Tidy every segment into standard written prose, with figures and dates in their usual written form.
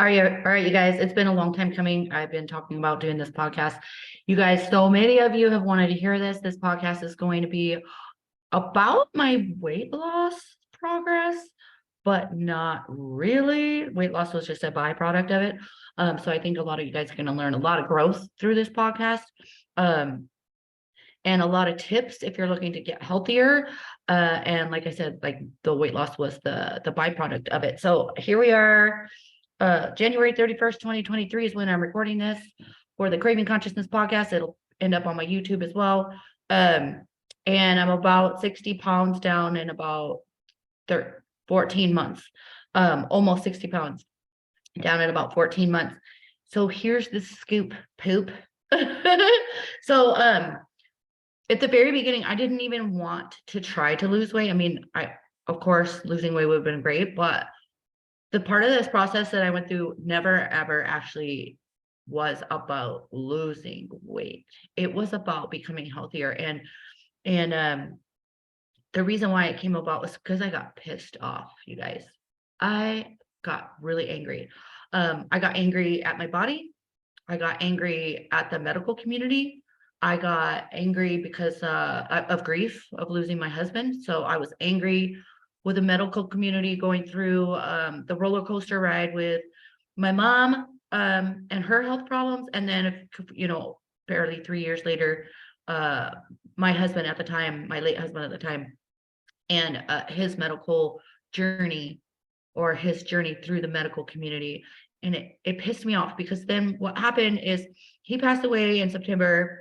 All right, you guys, it's been a long time coming. I've been talking about doing this podcast. You guys, so many of you have wanted to hear this. This podcast is going to be about my weight loss progress, but not really. Weight loss was just a byproduct of it. So I think a lot of you guys are going to learn a lot of growth through this podcast. And a lot of tips if you're looking to get healthier. And like I said, like the weight loss was the byproduct of it. So here we are. January 31st, 2023 is when I'm recording this for the Craving Consciousness podcast. It'll end up on my YouTube as well. And I'm about 60 pounds down in about 14 months, almost 60 pounds down in about 14 months. So here's the scoop, poop. So, at the very beginning, I didn't even want to try to lose weight. I mean, of course, losing weight would have been great, but the part of this process that I went through never, ever actually was about losing weight. It was about becoming healthier. And the reason why it came about was because I got pissed off, you guys. I got really angry. I got angry at my body. I got angry at the medical community. I got angry because of grief of losing my husband. So I was angry with the medical community going through the roller coaster ride with my mom and her health problems. And then, barely 3 years later, my husband at the time, my late husband at the time, and his medical journey or his journey through the medical community. And it pissed me off because then what happened is he passed away in September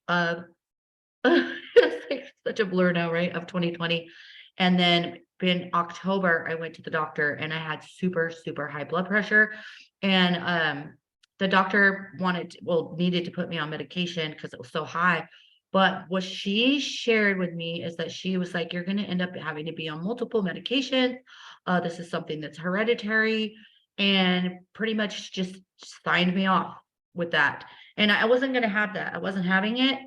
of it's like such a blur now, right? Of 2020. And then in October, I went to the doctor and I had super, super high blood pressure. And the doctor needed to put me on medication because it was so high. But what she shared with me is that she was like, you're going to end up having to be on multiple medications. This is something that's hereditary, and pretty much just signed me off with that. And I wasn't going to have that. I wasn't having it.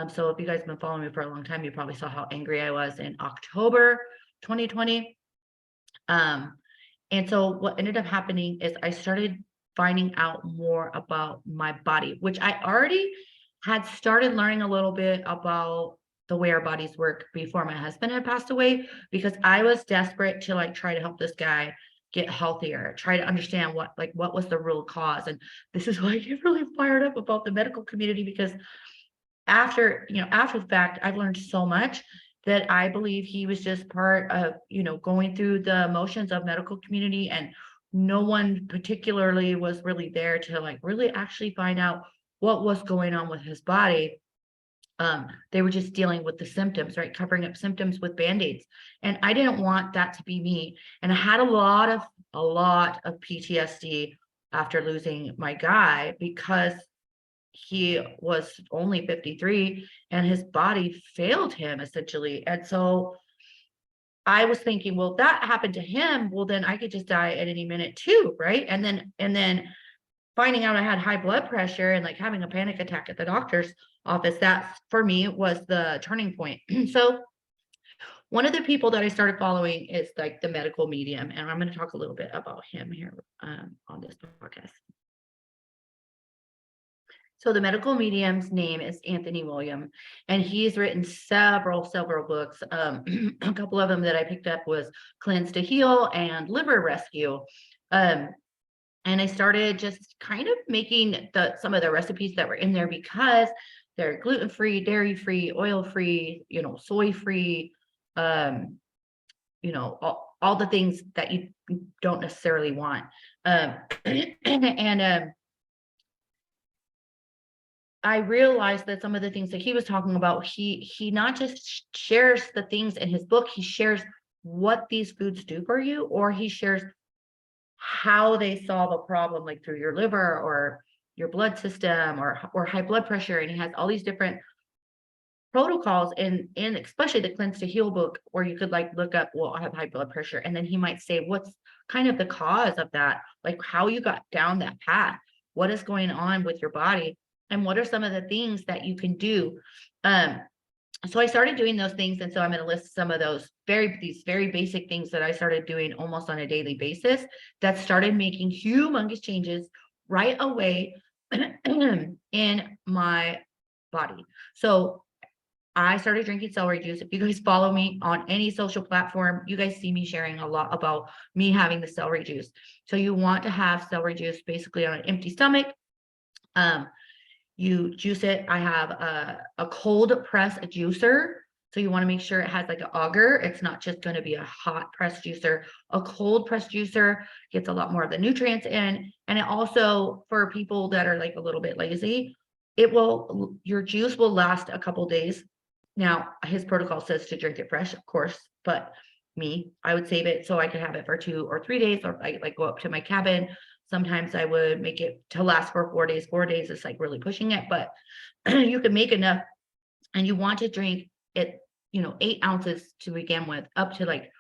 So if you guys have been following me for a long time, you probably saw how angry I was in October 2020. And so what ended up happening is I started finding out more about my body, which I already had started learning a little bit about the way our bodies work before my husband had passed away, because I was desperate to try to help this guy get healthier, try to understand what was the real cause. And this is why I get really fired up about the medical community, because after the fact, I've learned so much that I believe he was just part of, going through the motions of medical community, and no one particularly was really there to really actually find out what was going on with his body. They were just dealing with the symptoms, right? Covering up symptoms with Band-Aids. And I didn't want that to be me. And I had a lot of PTSD after losing my guy, because he was only 53 and his body failed him essentially. And so I was thinking, well, that happened to him. Well, then I could just die at any minute too, right? And then finding out I had high blood pressure and having a panic attack at the doctor's office, that for me was the turning point. So one of the people that I started following is the medical medium, and I'm going to talk a little bit about him here on this podcast. So the medical medium's name is Anthony William, and he's written several books. A couple of them that I picked up was Cleanse to Heal and Liver Rescue. And I started just kind of making some of the recipes that were in there, because they're gluten-free, dairy-free, oil-free, soy-free, all the things that you don't necessarily want. I realized that some of the things that he was talking about, he not just shares the things in his book, he shares what these foods do for you, or he shares how they solve a problem, through your liver or your blood system or high blood pressure. And he has all these different protocols in especially the Cleanse to Heal book, where you could look up, well, I have high blood pressure, and then he might say what's kind of the cause of that, how you got down that path, what is going on with your body, and what are some of the things that you can do. So I started doing those things, and so I'm going to list some of those these very basic things that I started doing almost on a daily basis that started making humongous changes right away in my body. So I started drinking celery juice. If you guys follow me on any social platform, you guys see me sharing a lot about me having the celery juice. So you want to have celery juice basically on an empty stomach. You juice it. I have a cold press juicer. So you want to make sure it has like an auger. It's not just going to be a hot press juicer. A cold press juicer gets a lot more of the nutrients in. And it also, for people that are like a little bit lazy, your juice will last a couple days. Now, his protocol says to drink it fresh, of course, but I would save it so I could have it for 2 or 3 days, or I like go up to my cabin. Sometimes I would make it to last for 4 days. 4 days is like really pushing it, but you can make enough, and you want to drink it, 8 ounces to begin with, up to like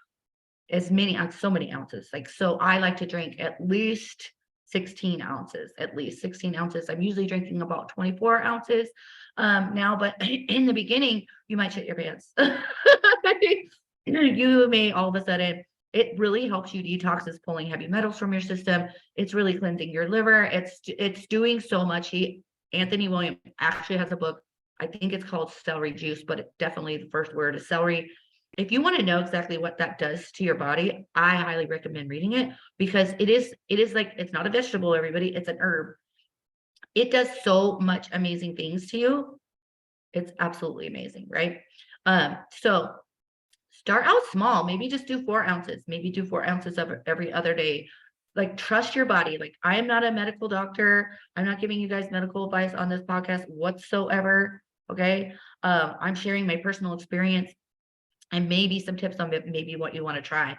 as many ounces, so many ounces. Like, so I like to drink at least 16 ounces, at least 16 ounces. I'm usually drinking about 24 ounces now, but in the beginning, you might shit your pants. You may all of a sudden, it really helps you detox. It's pulling heavy metals from your system. It's really cleansing your liver. It's doing so much. Anthony Williams actually has a book. I think it's called Celery Juice, but definitely the first word is celery. If you want to know exactly what that does to your body, I highly recommend reading it, because it is like, it's not a vegetable, everybody, it's an herb. It does so much amazing things to you. It's absolutely amazing, right? So start out small, maybe just do 4 ounces, maybe do 4 ounces of every other day. Like, trust your body. Like, I am not a medical doctor. I'm not giving you guys medical advice on this podcast whatsoever. Okay. I'm sharing my personal experience and maybe some tips on maybe what you want to try.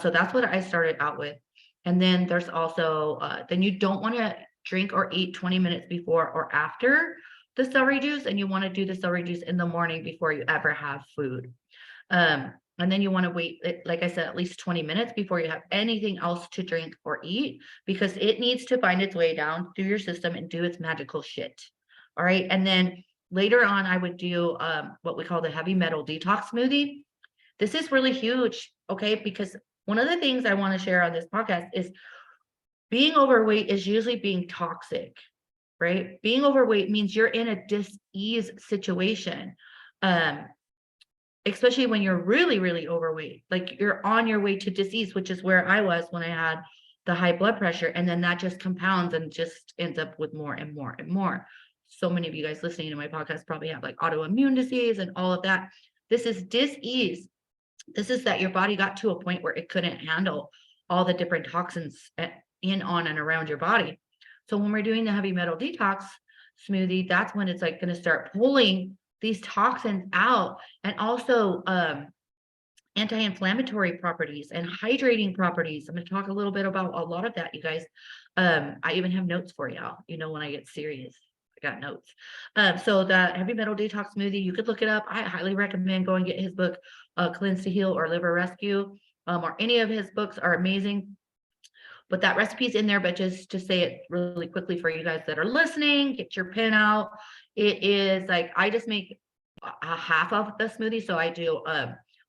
So that's what I started out with. And then there's also, then you don't want to drink or eat 20 minutes before or after the celery juice. And you want to do the celery juice in the morning before you ever have food. And then you want to wait, like I said, at least 20 minutes before you have anything else to drink or eat, because it needs to find its way down through your system and do its magical shit. All right. And then later on, I would do what we call the heavy metal detox smoothie. This is really huge, okay? Because one of the things I want to share on this podcast is being overweight is usually being toxic, right? Being overweight means you're in a dis-ease situation, especially when you're really, really overweight. Like, you're on your way to dis-ease, which is where I was when I had the high blood pressure. And then that just compounds and just ends up with more and more and more. So many of you guys listening to my podcast probably have like autoimmune disease and all of that. This is dis-ease. This is that your body got to a point where it couldn't handle all the different toxins in, on, and around your body. So when we're doing the heavy metal detox smoothie, that's when it's like going to start pulling these toxins out, and also anti-inflammatory properties and hydrating properties. I'm going to talk a little bit about a lot of that, you guys. I even have notes for y'all. When I get serious, I got notes. So the heavy metal detox smoothie, you could look it up. I highly recommend going get his book, Cleanse to Heal or Liver Rescue, or any of his books are amazing. But that recipe's in there. But just to say it really quickly for you guys that are listening, get your pen out. It is like, I just make a half of the smoothie. So I do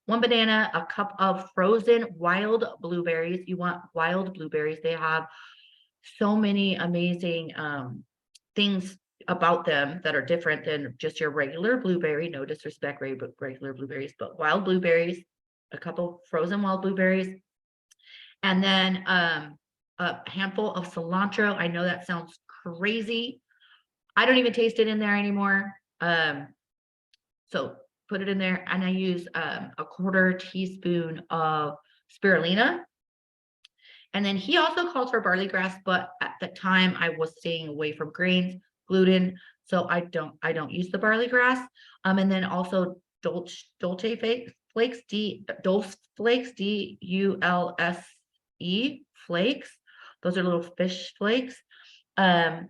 1 banana, a cup of frozen wild blueberries. You want wild blueberries. They have so many amazing things about them that are different than just your regular blueberry. No disrespect, regular blueberries, but wild blueberries, a couple frozen wild blueberries, and then a handful of cilantro. I know that sounds crazy. I don't even taste it in there anymore. So put it in there, and I use a 1/4 teaspoon of spirulina. And then he also calls for barley grass, but at the time I was staying away from grains, gluten, so I don't use the barley grass. And then also dulce flakes, dulce flakes, DULSE flakes. Those are little fish flakes. And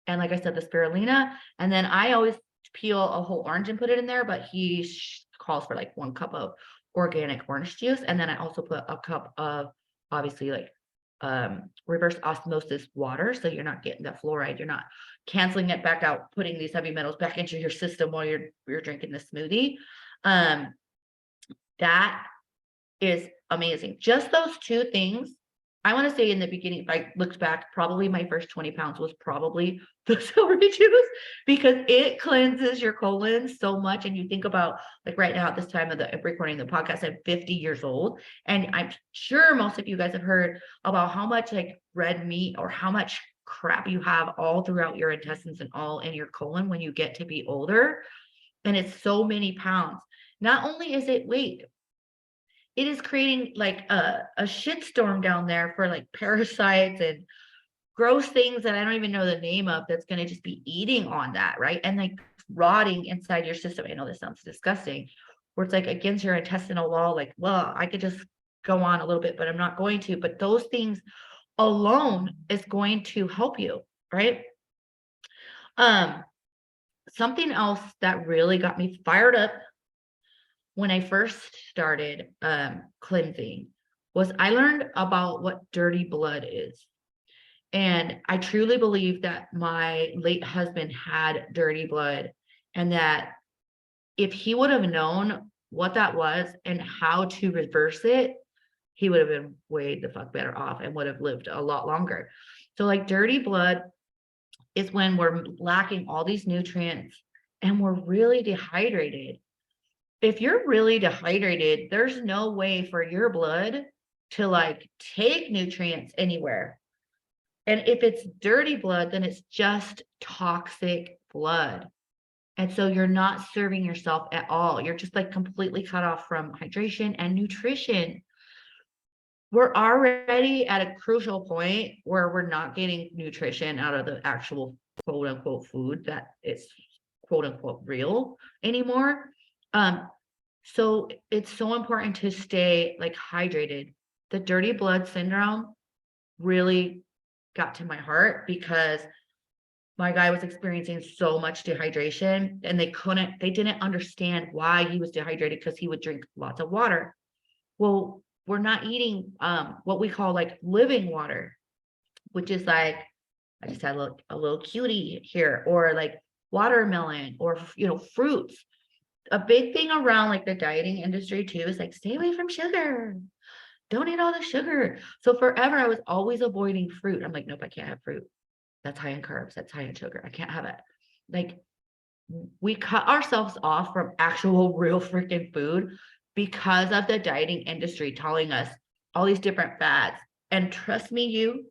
like I said, the spirulina. And then I always peel a whole orange and put it in there, but he calls for like 1 cup of organic orange juice. And then I also put a cup of, obviously, like reverse osmosis water, so you're not getting that fluoride, you're not canceling it back out, putting these heavy metals back into your system while you're drinking the smoothie. That is amazing. Just those two things. I want to say in the beginning, if I looked back, probably my first 20 pounds was probably the celery juice, because it cleanses your colon so much. And you think about, like, right now at this time of the recording the podcast, I'm 50 years old. And I'm sure most of you guys have heard about how much like red meat or how much crap you have all throughout your intestines and all in your colon when you get to be older. And it's so many pounds. Not only is it weight, it is creating like a shitstorm down there for like parasites and gross things that I don't even know the name of, that's going to just be eating on that, right? And like rotting inside your system. I know this sounds disgusting, where it's like against your intestinal wall. Like, well, I could just go on a little bit, but I'm not going to. But those things alone is going to help you, right? Something else that really got me fired up when I first started cleansing was I learned about what dirty blood is. And I truly believe that my late husband had dirty blood, and that if he would have known what that was and how to reverse it, he would have been way the fuck better off and would have lived a lot longer. So like dirty blood is when we're lacking all these nutrients and we're really dehydrated. If you're really dehydrated, there's no way for your blood to like take nutrients anywhere. And if it's dirty blood, then it's just toxic blood. And so you're not serving yourself at all. You're just like completely cut off from hydration and nutrition. We're already at a crucial point where we're not getting nutrition out of the actual quote unquote food that is quote unquote real anymore. So it's so important to stay like hydrated. The dirty blood syndrome really got to my heart because my guy was experiencing so much dehydration, and they didn't understand why he was dehydrated, because he would drink lots of water. Well, we're not eating what we call like living water, which is like, I just had a little cutie here, or like watermelon, or fruits. A big thing around like the dieting industry too is like, stay away from sugar. Don't eat all the sugar. So forever I was always avoiding fruit. I'm like, nope, I can't have fruit. That's high in carbs. That's high in sugar. I can't have it. Like, we cut ourselves off from actual real freaking food because of the dieting industry telling us all these different fads. And trust me,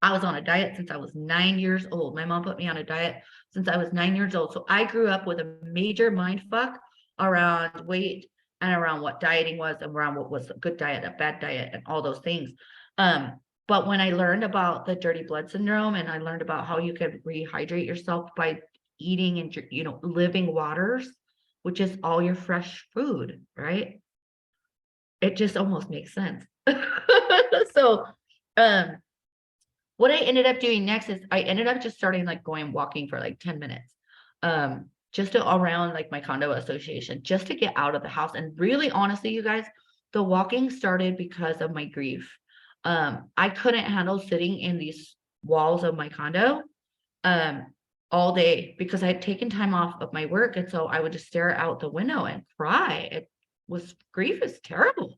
I was on a diet since I was 9 years old. My mom put me on a diet since I was 9 years old. So I grew up with a major mind fuck around weight and around what dieting was and around what was a good diet, a bad diet, and all those things. But when I learned about the dirty blood syndrome, and I learned about how you can rehydrate yourself by eating and living waters, which is all your fresh food, right? It just almost makes sense. So what I ended up doing next is I ended up just starting like going walking for like 10 minutes. Just around like my condo association, just to get out of the house. And really, honestly, you guys, the walking started because of my grief. I couldn't handle sitting in these walls of my condo all day, because I had taken time off of my work. And so I would just stare out the window and cry. Grief is terrible.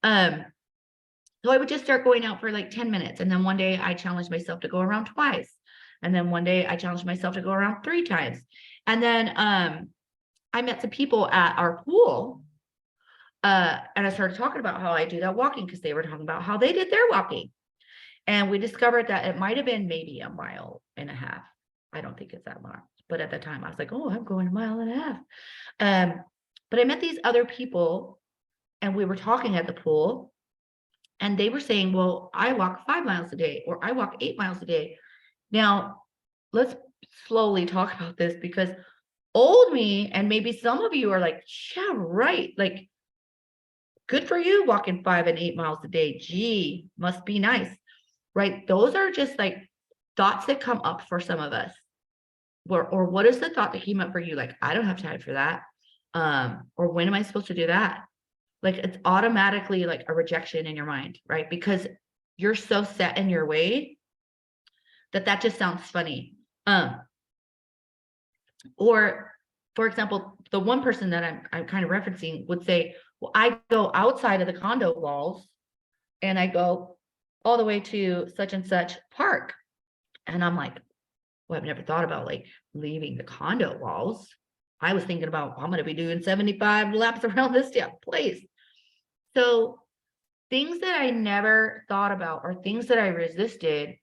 So I would just start going out for like 10 minutes. And then one day I challenged myself to go around twice. And then one day I challenged myself to go around 3 times. And then I met some people at our pool. And I started talking about how I do that walking, because they were talking about how they did their walking. And we discovered that it might have been maybe 1.5 miles. I don't think it's that much. But at the time I was like, oh, I'm going 1.5 miles. But I met these other people and we were talking at the pool, and they were saying, well, I walk 5 miles a day, or I walk 8 miles a day. Now, let's slowly talk about this, because old me, and maybe some of you are like, yeah, right. Like, good for you walking 5 and 8 miles a day. Gee, must be nice, right? Those are just like thoughts that come up for some of us. Or what is the thought that came up for you? Like, I don't have time for that. Or when am I supposed to do that? Like, it's automatically like a rejection in your mind, right? Because you're so set in your way that just sounds funny. Or for example, the one person that I'm kind of referencing would say, Well, I go outside of the condo walls and I go all the way to such and such park. And I'm like, well, I've never thought about like leaving the condo walls. I was thinking about, I'm going to be doing 75 laps around this damn place. So things that I never thought about or things that I resisted,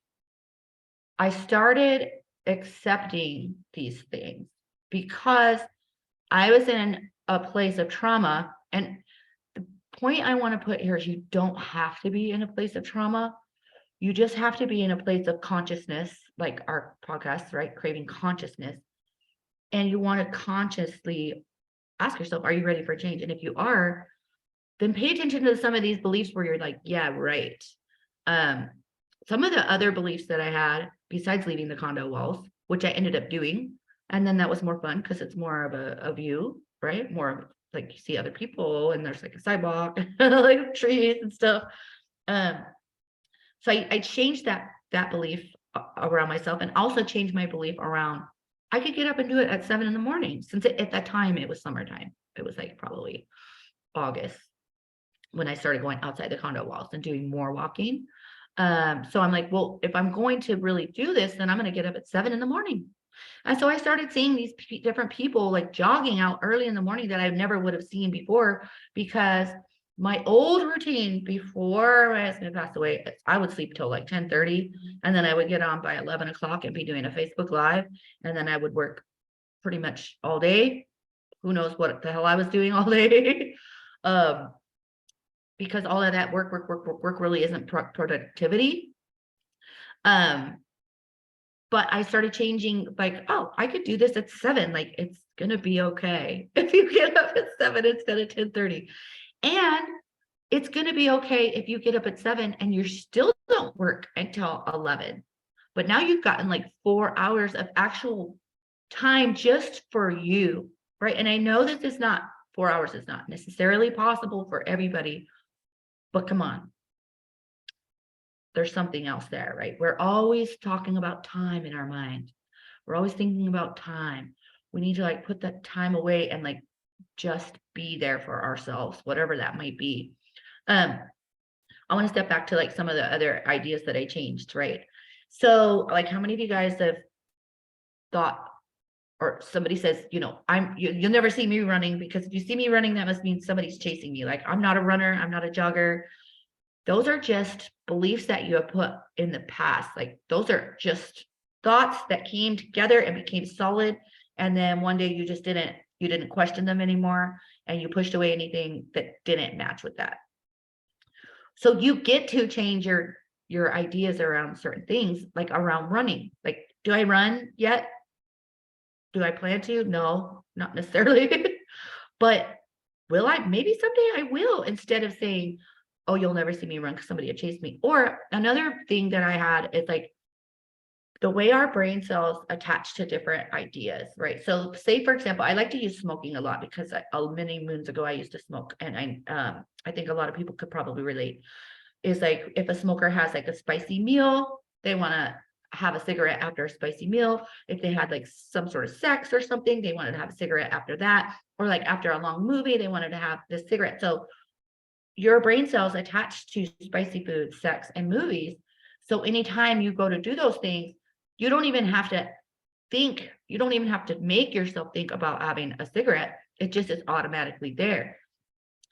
I started accepting these things because I was in a place of trauma. And the point I want to put here is you don't have to be in a place of trauma. You just have to be in a place of consciousness, like our podcast, right? Craving consciousness. And you want to consciously ask yourself, are you ready for change? And if you are, then pay attention to some of these beliefs where you're like, yeah, right. Some of the other beliefs that I had, besides leaving the condo walls, which I ended up doing, and then that was more fun because it's more of a view, right? More of like you see other people and there's like a sidewalk, like trees and stuff. Um, so I changed that belief around myself, and also changed my belief around I could get up and do it at 7 a.m. since at that time it was summertime. It was like probably August when I started going outside the condo walls and doing more walking. So I'm like, well, if I'm going to really do this, then I'm going to get up at 7 a.m. And so I started seeing these different people like jogging out early in the morning that I never would have seen before, because my old routine before my husband passed away, I would sleep till like 10:30, and then I would get on by 11 o'clock and be doing a Facebook Live, and then I would work pretty much all day. Who knows what the hell I was doing all day. Because all of that work really isn't productivity. But I started changing, like, oh, I could do this at 7. Like, it's gonna be okay. If you get up at 7 instead of 10:30. And it's gonna be okay if you get up at 7 and you still don't work until 11. But now you've gotten like 4 hours of actual time just for you, right? And I know this is not 4 hours is not necessarily possible for everybody, but come on. There's something else there, right? We're always talking about time in our mind. We're always thinking about time. We need to like put that time away and like just be there for ourselves, whatever that might be. I want to step back to like some of the other ideas that I changed, right? So like how many of you guys have thought, or somebody says, you'll never see me running, because if you see me running, that must mean somebody's chasing me. Like I'm not a runner, I'm not a jogger. Those are just beliefs that you have put in the past. Like those are just thoughts that came together and became solid. And then one day you didn't question them anymore, and you pushed away anything that didn't match with that. So you get to change your ideas around certain things, like around running. Like, do I run yet? Do I plan to? No, not necessarily. But will I? Maybe someday I will, instead of saying, oh, you'll never see me run because somebody will chase me. Or another thing that I had is like the way our brain cells attach to different ideas, right? So say, for example, I like to use smoking a lot because many moons ago I used to smoke, and I think a lot of people could probably relate. Is like if a smoker has like a spicy meal, they want to have a cigarette after a spicy meal. If they had like some sort of sex or something, they wanted to have a cigarette after that. Or like after a long movie, they wanted to have this cigarette. So your brain cells attached to spicy food, sex, and movies. So anytime you go to do those things, you don't even have to think, you don't even have to make yourself think about having a cigarette. It just is automatically there.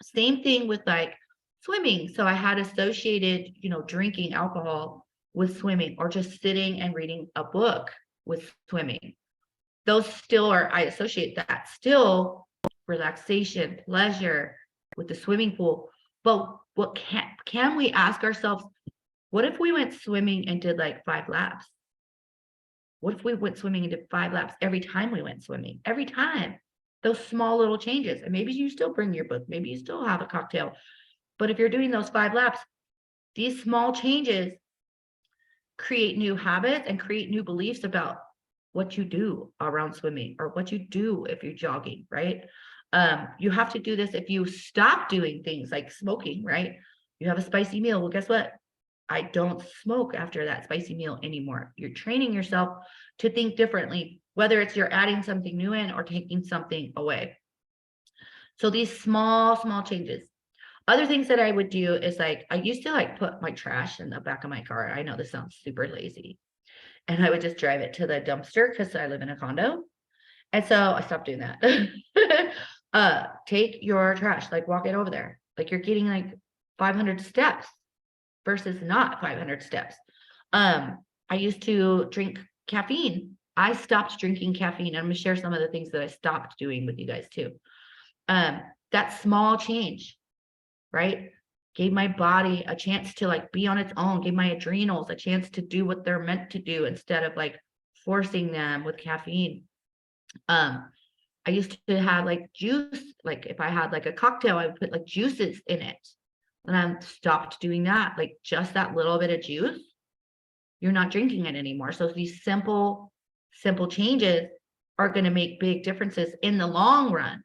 Same thing with like swimming. So I had associated, drinking alcohol with swimming, or just sitting and reading a book with swimming. Those still are, I associate that still relaxation, pleasure with the swimming pool. But what can we ask ourselves, what if we went swimming and did like 5 laps? What if we went swimming and did 5 laps every time we went swimming? Every time. Those small little changes. And maybe you still bring your book, maybe you still have a cocktail. But if you're doing those 5 laps, these small changes create new habits and create new beliefs about what you do around swimming, or what you do if you're jogging, right? You have to do this if you stop doing things like smoking, right? You have a spicy meal. Well, guess what? I don't smoke after that spicy meal anymore. You're training yourself to think differently, whether it's you're adding something new in or taking something away. So these small changes. Other things that I would do is like, I used to like put my trash in the back of my car. I know this sounds super lazy. And I would just drive it to the dumpster because I live in a condo. And so I stopped doing that. Take your trash, like walk it over there. Like you're getting like 500 steps versus not 500 steps. I used to drink caffeine. I stopped drinking caffeine. I'm gonna share some of the things that I stopped doing with you guys too. That small change, right? Gave my body a chance to like be on its own, gave my adrenals a chance to do what they're meant to do instead of like forcing them with caffeine. I used to have like juice, like if I had like a cocktail, I would put like juices in it. And I stopped doing that, like just that little bit of juice. You're not drinking it anymore. So these simple changes are going to make big differences in the long run,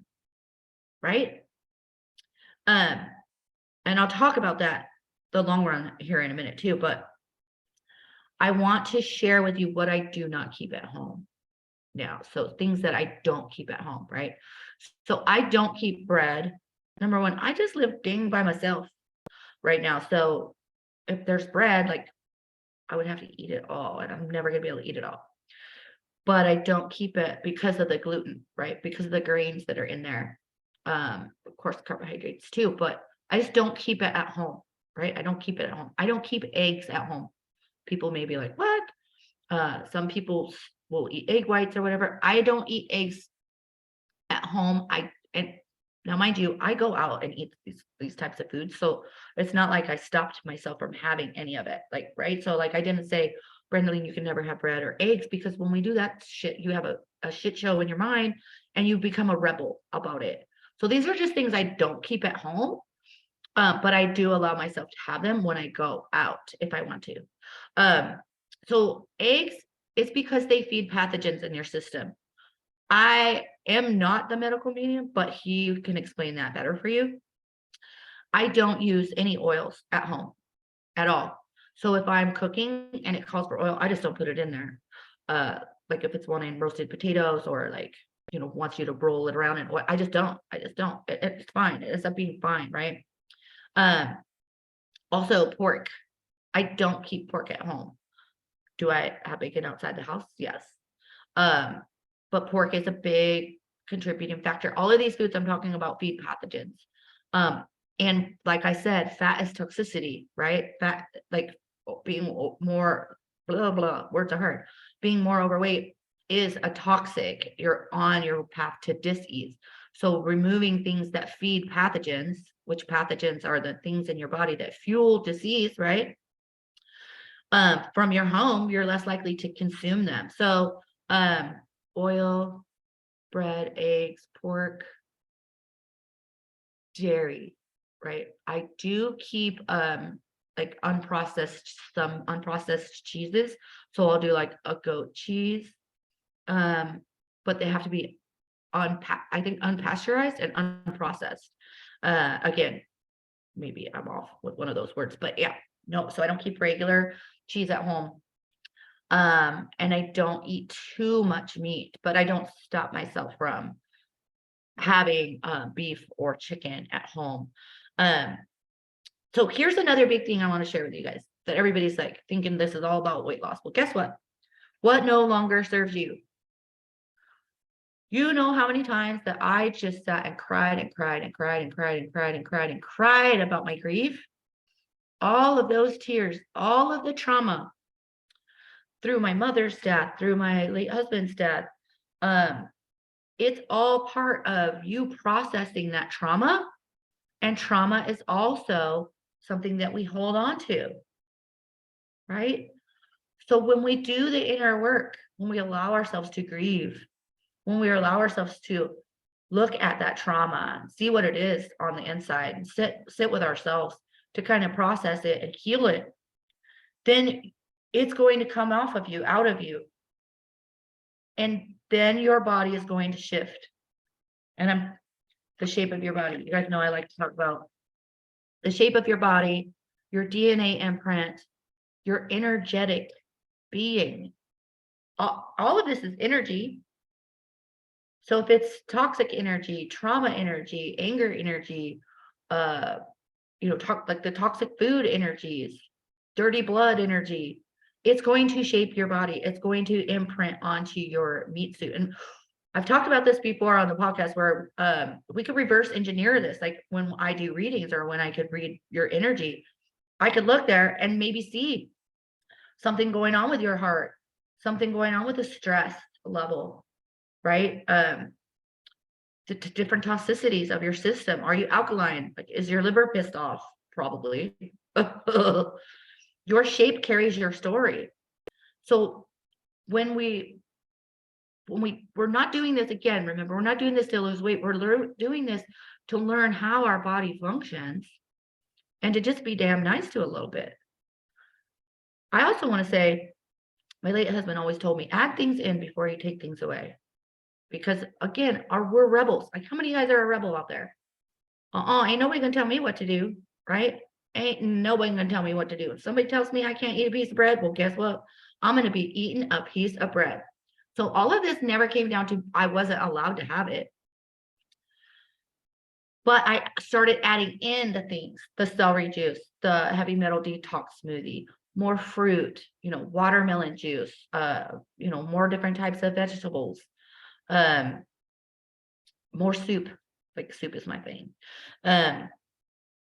right? And I'll talk about that, the long run here in a minute too, but I want to share with you what I do not keep at home now. So things that I don't keep at home, right? So I don't keep bread. Number one, I just live dang by myself right now. So if there's bread, like I would have to eat it all, and I'm never gonna be able to eat it all. But I don't keep it because of the gluten, right? Because of the grains that are in there. Of course, carbohydrates too, but I just don't keep it at home, right? I don't keep it at home. I don't keep eggs at home. People may be like, what? Some people will eat egg whites or whatever. I don't eat eggs at home. And now mind you, I go out and eat these types of foods. So it's not like I stopped myself from having any of it. Like, right. So like I didn't say, Brendaline, you can never have bread or eggs, because when we do that shit, you have a shit show in your mind and you become a rebel about it. So these are just things I don't keep at home. But I do allow myself to have them when I go out if I want to. So eggs, it's because they feed pathogens in your system. I am not the medical medium, but he can explain that better for you. I don't use any oils at home at all. So if I'm cooking and it calls for oil, I just don't put it in there. Like if it's wanting roasted potatoes or like, wants you to roll it around and I just don't. It's fine. It ends up being fine, right? Also pork. I don't keep pork at home. Do I have bacon outside the house? Yes. But pork is a big contributing factor. All of these foods I'm talking about feed pathogens. And like I said, fat is toxicity, right? Fat, like being more blah, blah, words are hard. Being more overweight is a toxic. You're on your path to dis-ease. So removing things that feed pathogens, which pathogens are the things in your body that fuel disease, right? From your home, you're less likely to consume them. So oil, bread, eggs, pork, dairy, right? I do keep like some unprocessed cheeses. So I'll do like a goat cheese. But they have to be unpasteurized and unprocessed. Again, maybe I'm off with one of those words, but yeah, no, so I don't keep regular cheese at home. And I don't eat too much meat, but I don't stop myself from having beef or chicken at home. So here's another big thing I want to share with you guys that everybody's like thinking this is all about weight loss. Well, guess what? What no longer serves you? You know how many times that I just sat and cried and cried and cried and cried and cried and cried and cried about my grief. All of those tears, all of the trauma through my mother's death, through my late husband's death. It's all part of you processing that trauma. And trauma is also something that we hold on to, right? So when we do the inner work, when we allow ourselves to grieve, when we allow ourselves to look at that trauma, see what it is on the inside, and sit with ourselves to kind of process it and heal it, then it's going to come off of you, out of you. And then your body is going to shift. And the shape of your body. You guys know I like to talk about the shape of your body, your DNA imprint, your energetic being. All of this is energy. So if it's toxic energy, trauma energy, anger energy, like the toxic food energies, dirty blood energy, it's going to shape your body. It's going to imprint onto your meat suit. And I've talked about this before on the podcast where we could reverse engineer this. Like when I do readings or when I could read your energy, I could look there and maybe see something going on with your heart, something going on with the stress level, right? Different toxicities of your system. Are you alkaline? Like, is your liver pissed off? Probably. Your shape carries your story. So when we're not doing this again, remember, we're not doing this to lose weight. We're doing this to learn how our body functions and to just be damn nice to a little bit. I also want to say, my late husband always told me, add things in before you take things away. Because again, we're rebels. Like, how many of you guys are a rebel out there? Ain't nobody gonna tell me what to do, right? Ain't nobody gonna tell me what to do. If somebody tells me I can't eat a piece of bread, well, guess what? I'm gonna be eating a piece of bread. So all of this never came down to I wasn't allowed to have it. But I started adding in the things, the celery juice, the heavy metal detox smoothie, more fruit, watermelon juice, more different types of vegetables, more soup. Like soup is my thing.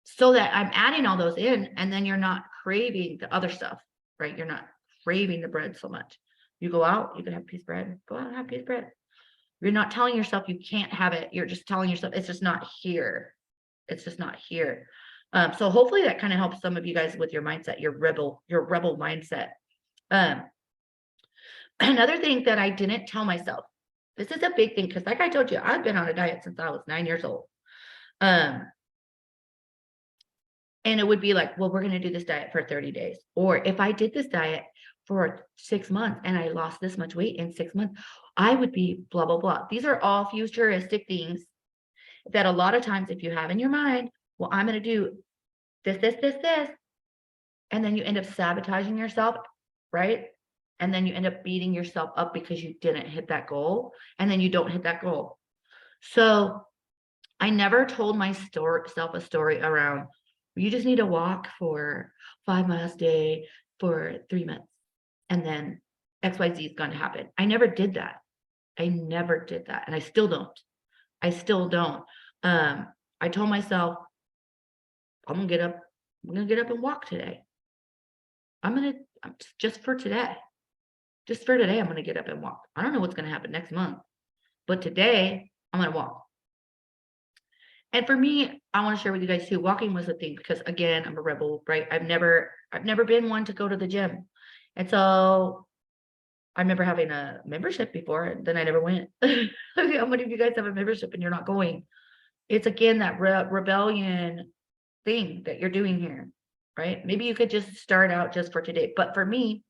So that I'm adding all those in, and then you're not craving the other stuff, right? You're not craving the bread so much. You go out, you can have a piece of bread, go out and have a piece of bread. You're not telling yourself you can't have it. You're just telling yourself it's just not here. It's just not here. So hopefully that kind of helps some of you guys with your mindset, your rebel mindset. Another thing that I didn't tell myself, this is a big thing, because like I told you, I've been on a diet since I was 9 years old. And it would be like, well, we're going to do this diet for 30 days. Or if I did this diet for 6 months and I lost this much weight in 6 months, I would be blah, blah, blah. These are all futuristic things that a lot of times, if you have in your mind, well, I'm going to do this, this, this, this. And then you end up sabotaging yourself, right? And then you end up beating yourself up because you didn't hit that goal. And then you don't hit that goal. So I never told myself a story around, you just need to walk for 5 miles a day for 3 months, and then XYZ is going to happen. I never did that. And I still don't. I told myself, I'm gonna get up and walk today. Just for today, I'm gonna get up and walk. I don't know what's gonna happen next month, but today I'm gonna walk. And for me, I want to share with you guys too, walking was a thing because, again, I'm a rebel, right? I've never been one to go to the gym. And so I remember having a membership before, and then I never went. How many of you guys have a membership and you're not going? It's, again, that rebellion thing that you're doing here, right? Maybe you could just start out just for today. But for me,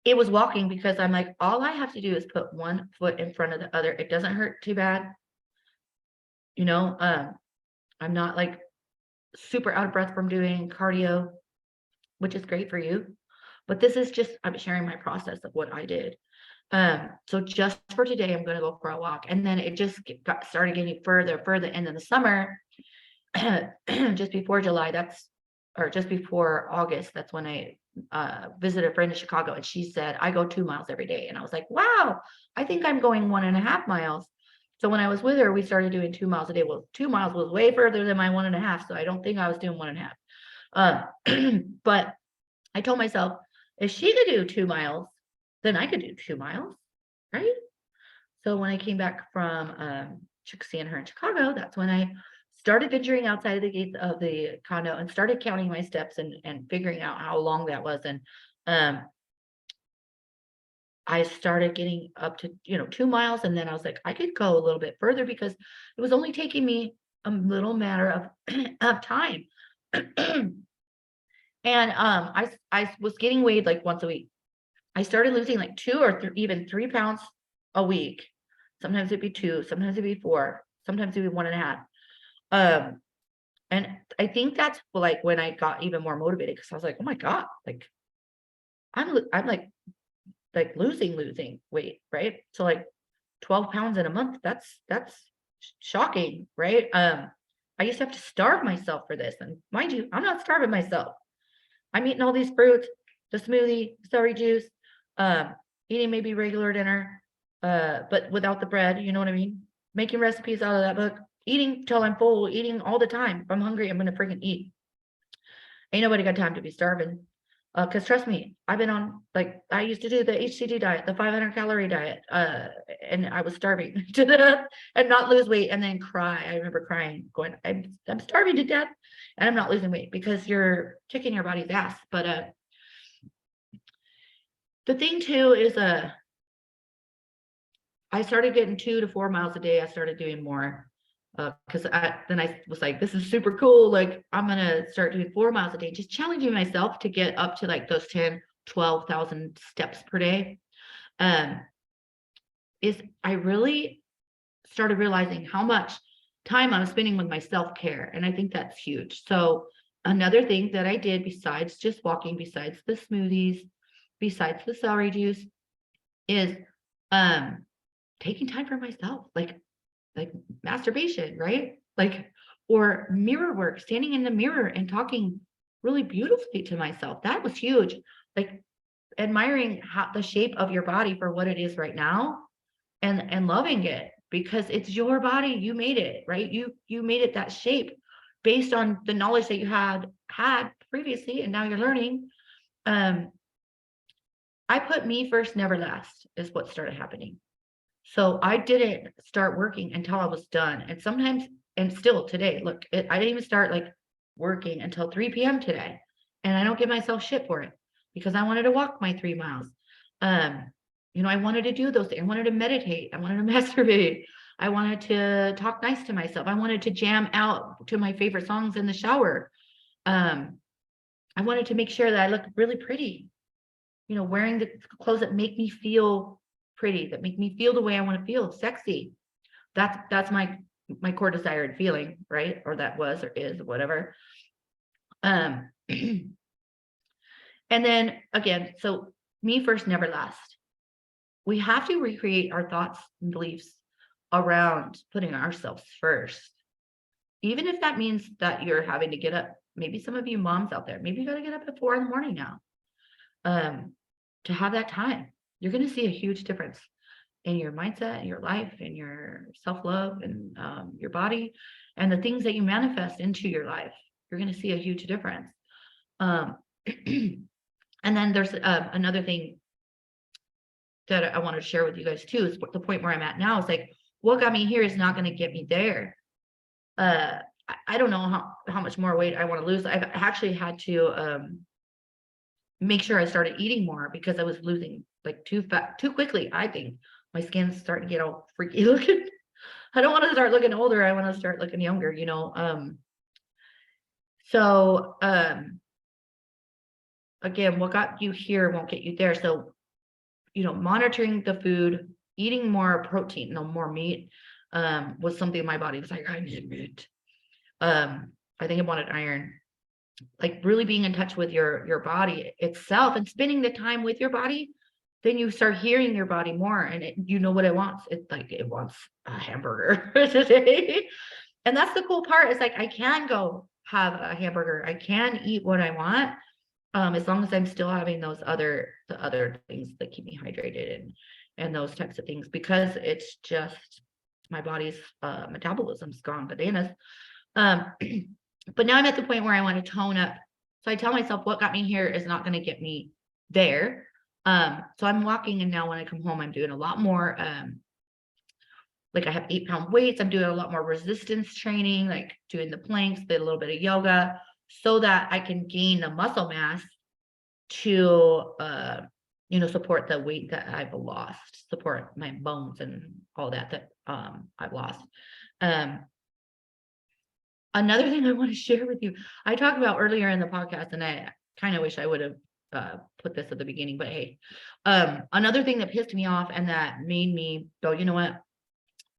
it was walking, because I'm like, all I have to do is put one foot in front of the other. It doesn't hurt too bad. I'm not like super out of breath from doing cardio, which is great for you. But this is just, I'm sharing my process of what I did. So just for today, I'm going to go for a walk. And then it just started getting further. And in the summer, just before July, or just before August, that's when I visited a friend in Chicago, and she said, I go 2 miles every day. And I was like, wow, I think I'm going 1.5 miles. So when I was with her, we started doing 2 miles a day. Well, 2 miles was way further than my 1.5. So I don't think I was doing 1.5. But I told myself, if she could do 2 miles, then I could do 2 miles, right? So when I came back from seeing her in Chicago, that's when I started venturing outside of the gates of the condo and started counting my steps and figuring out how long that was. And I started getting up to, 2 miles. And then I was like, I could go a little bit further, because it was only taking me a little matter of time. And I was getting weighed like once a week. I started losing like 2 or even 3 pounds a week. Sometimes it'd be 2, sometimes it'd be 4, sometimes it'd be 1.5. And I think that's like when I got even more motivated, because I was like, oh my God, like I'm like losing weight, right? So like 12 pounds in a month. That's shocking, right? I used to have to starve myself for this. And mind you, I'm not starving myself. I'm eating all these fruits, the smoothie, celery juice, eating maybe regular dinner, but without the bread, you know what I mean? Making recipes out of that book, eating till I'm full, eating all the time. If I'm hungry, I'm gonna freaking eat. Ain't nobody got time to be starving. Cause trust me, I've been on, like, I used to do the HCD diet, the 500 calorie diet, and I was starving to death and not lose weight and then cry. I remember crying, going, I'm starving to death and I'm not losing weight because you're kicking your body's ass. But the thing too is, I started getting 2 to 4 miles a day. I started doing more. Because then I was like, this is super cool. Like, I'm gonna start doing 4 miles a day, just challenging myself to get up to like those 10, 12,000 steps per day. Is I really started realizing how much time I was spending with my self-care. And I think that's huge. So another thing that I did besides just walking, besides the smoothies, besides the celery juice, is taking time for myself, like masturbation, right? Like, or mirror work, standing in the mirror and talking really beautifully to myself. That was huge. Like admiring the shape of your body for what it is right now, and loving it because it's your body. You made it, right? You made it that shape based on the knowledge that you had previously, and now you're learning. I put me first, never last, is what started happening. So I didn't start working until I was done. And sometimes, and still today, look, I didn't even start like working until 3 p.m. today. And I don't give myself shit for it because I wanted to walk my 3 miles. You know, I wanted to do those things. I wanted to meditate. I wanted to masturbate. I wanted to talk nice to myself. I wanted to jam out to my favorite songs in the shower. I wanted to make sure that I looked really pretty, you know, wearing the clothes that make me feel pretty, that make me feel the way I want to feel, sexy. That's my core desired feeling, right? Or that was, or is, or whatever. And then again, so me first, never last. We have to recreate our thoughts and beliefs around putting ourselves first. Even if that means that you're having to get up, maybe some of you moms out there, maybe you got to get up at 4 a.m. now, to have that time. You're going to see a huge difference in your mindset, in your life, in your self-love, and your body, and the things that you manifest into your life. You're going to see a huge difference. And then there's another thing that I wanted to share with you guys too, is the point where I'm at now is like, what got me here is not going to get me there. I don't know how much more weight I want to lose. I've actually had to make sure I started eating more because I was losing like too quickly. I think my skin's starting to get all freaky looking. I don't want to start looking older. I want to start looking younger, you know? Again, what got you here won't get you there. So, you know, monitoring the food, eating more protein, no more meat, was something my body was like, I need meat. I think I wanted iron. Like really being in touch with your body itself and spending the time with your body, then you start hearing your body more, and you know what it wants. It's like it wants a hamburger today. And that's the cool part. It's like I can go have a hamburger. I can eat what I want, as long as I'm still having the other things that keep me hydrated and those types of things, because it's just my body's metabolism's gone bananas. But now I'm at the point where I want to tone up. So I tell myself what got me here is not going to get me there. So I'm walking, and now when I come home, I'm doing a lot more, like I have 8-pound weights. I'm doing a lot more resistance training, like doing the planks, did a little bit of yoga, so that I can gain the muscle mass to, you know, support the weight that I've lost, support my bones and all that I've lost. Another thing I want to share with you, I talked about earlier in the podcast, and I kind of wish I would have put this at the beginning, but hey, another thing that pissed me off and that made me go, you know what,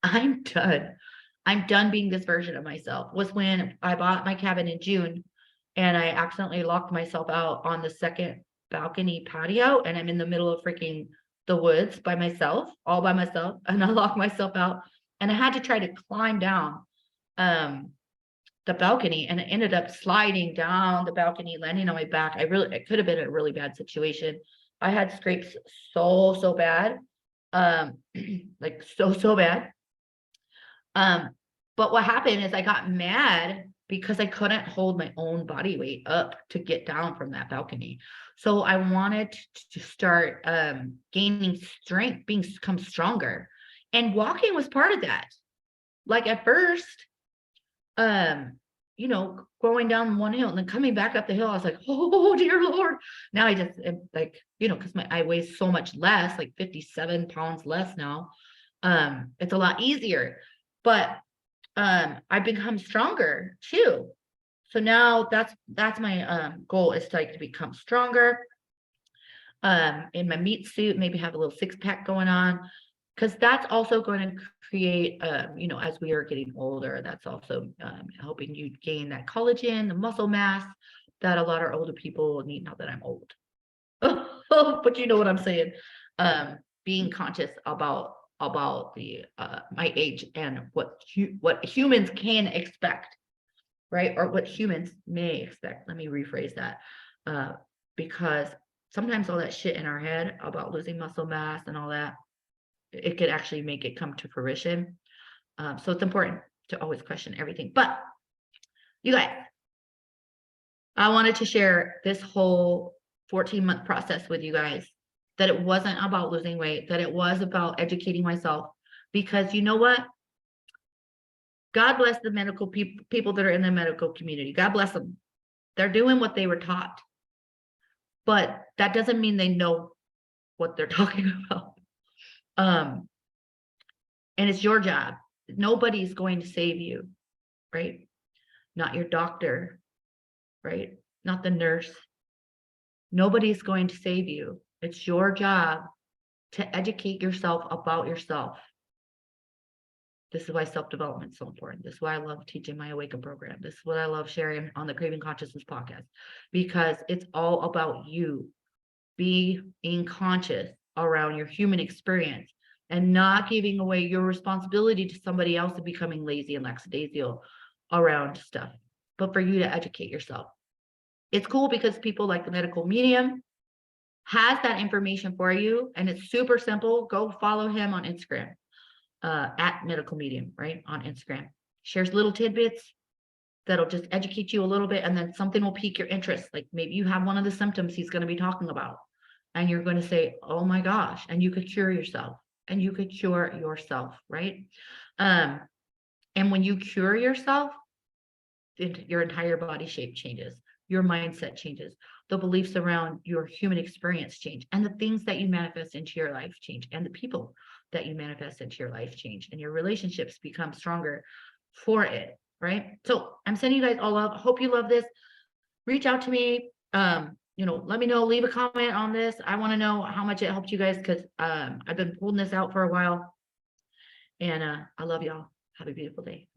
I'm done being this version of myself, was when I bought my cabin in June and I accidentally locked myself out on the second balcony patio, and I'm in the middle of freaking the woods by myself, all by myself, and I locked myself out, and I had to try to climb down the balcony, and it ended up sliding down the balcony, landing on my back. It could have been a really bad situation. I had scrapes so bad, like so bad. But what happened is I got mad because I couldn't hold my own body weight up to get down from that balcony. So I wanted to start gaining strength, become stronger. And walking was part of that. Like at first, going down one hill and then coming back up the hill, I was like, oh dear Lord. Now I just am like, because I weigh so much less, like 57 pounds less now. It's a lot easier. But I've become stronger too. So now that's my goal, is to become stronger. In my meat suit, maybe have a little six-pack going on, because that's also going to create, as we are getting older, that's also helping you gain that collagen, the muscle mass that a lot of older people need. Not that I'm old, but you know what I'm saying. Being conscious about the my age and what humans can expect, right? Or what humans may expect. Let me rephrase that, because sometimes all that shit in our head about losing muscle mass and all that, it could actually make it come to fruition. So it's important to always question everything. But you guys, I wanted to share this whole 14-month process with you guys, that it wasn't about losing weight, that it was about educating myself. Because you know what? God bless the medical people that are in the medical community. God bless them. They're doing what they were taught. But that doesn't mean they know what they're talking about. And it's your job. Nobody's going to save you, right? Not your doctor, right? Not the nurse. Nobody's going to save you. It's your job to educate yourself about yourself. This is why self-development is so important. This is why I love teaching my Awaken program. This is what I love sharing on the Craving Consciousness podcast, because it's all about you being conscious around your human experience and not giving away your responsibility to somebody else and becoming lazy and lackadaisical around stuff, but for you to educate yourself. It's cool because people like the medical medium has that information for you, and it's super simple. Go follow him on Instagram, at medical medium, right? On Instagram. Shares little tidbits that'll just educate you a little bit, and then something will pique your interest. Like maybe you have one of the symptoms he's going to be talking about, and you're going to say, oh my gosh, and you could cure yourself. And you could cure yourself, right? And when you cure yourself, your entire body shape changes, your mindset changes, the beliefs around your human experience change, and the things that you manifest into your life change, and the people that you manifest into your life change, and your relationships become stronger for it, right? So I'm sending you guys all love. Hope you love this. Reach out to me. Let me know, leave a comment on this. I want to know how much it helped you guys, because I've been pulling this out for a while, and I love y'all. Have a beautiful day.